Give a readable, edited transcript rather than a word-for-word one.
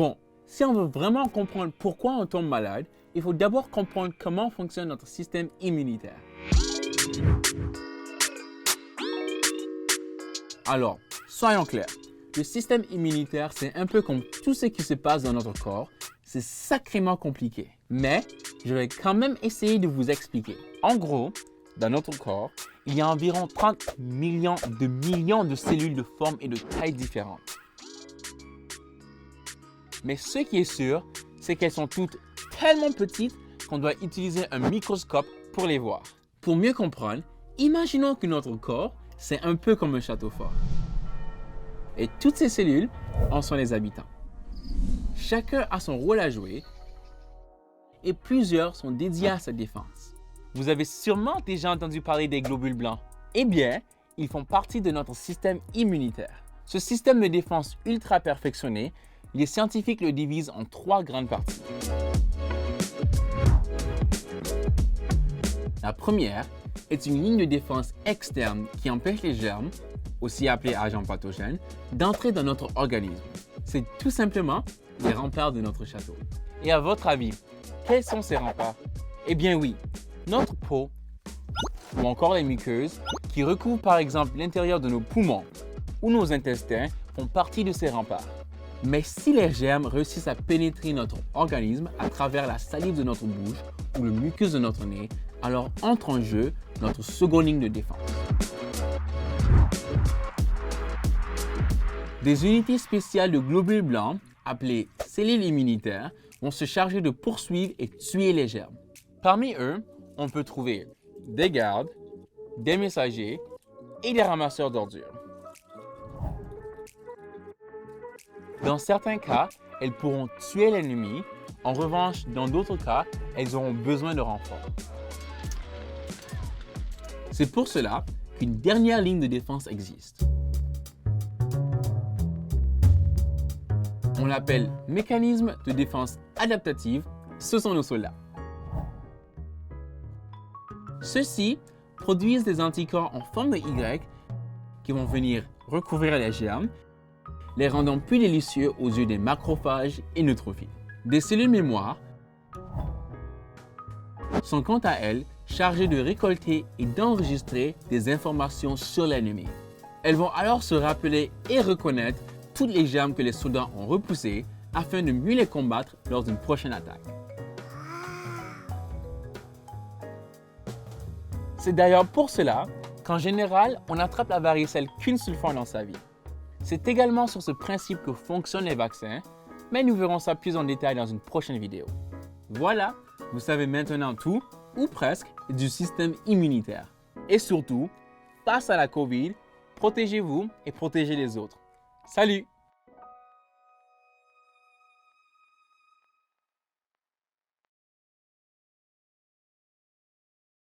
Bon, si on veut vraiment comprendre pourquoi on tombe malade, il faut d'abord comprendre comment fonctionne notre système immunitaire. Alors, soyons clairs, le système immunitaire, c'est un peu comme tout ce qui se passe dans notre corps. C'est sacrément compliqué, mais je vais quand même essayer de vous expliquer. En gros, dans notre corps, il y a environ 30 millions de cellules de forme et de taille différentes. Mais ce qui est sûr, c'est qu'elles sont toutes tellement petites qu'on doit utiliser un microscope pour les voir. Pour mieux comprendre, imaginons que notre corps, c'est un peu comme un château fort. Et toutes ces cellules en sont les habitants. Chacun a son rôle à jouer et plusieurs sont dédiés à sa défense. Vous avez sûrement déjà entendu parler des globules blancs. Eh bien, ils font partie de notre système immunitaire. Ce système de défense ultra perfectionné, les scientifiques le divisent en 3 grandes parties. La première est une ligne de défense externe qui empêche les germes, aussi appelés agents pathogènes, d'entrer dans notre organisme. C'est tout simplement les remparts de notre château. Et à votre avis, quels sont ces remparts? Eh bien oui, notre peau ou encore les muqueuses qui recouvrent par exemple l'intérieur de nos poumons ou nos intestins font partie de ces remparts. Mais si les germes réussissent à pénétrer notre organisme à travers la salive de notre bouche ou le mucus de notre nez, alors entre en jeu notre seconde ligne de défense. Des unités spéciales de globules blancs, appelées cellules immunitaires, vont se charger de poursuivre et tuer les germes. Parmi eux, on peut trouver des gardes, des messagers et des ramasseurs d'ordures. Dans certains cas, elles pourront tuer l'ennemi. En revanche, dans d'autres cas, elles auront besoin de renfort. C'est pour cela qu'une dernière ligne de défense existe. On l'appelle mécanisme de défense adaptative. Ce sont nos soldats. Ceux-ci produisent des anticorps en forme de Y qui vont venir recouvrir les germes, les rendant plus délicieux aux yeux des macrophages et neutrophiles. Des cellules mémoire sont quant à elles chargées de récolter et d'enregistrer des informations sur l'ennemi. Elles vont alors se rappeler et reconnaître toutes les germes que les soldats ont repoussées afin de mieux les combattre lors d'une prochaine attaque. C'est d'ailleurs pour cela qu'en général, on attrape la varicelle qu'une seule fois dans sa vie. C'est également sur ce principe que fonctionnent les vaccins, mais nous verrons ça plus en détail dans une prochaine vidéo. Voilà, vous savez maintenant tout, ou presque, du système immunitaire. Et surtout, face à la COVID, protégez-vous et protégez les autres. Salut!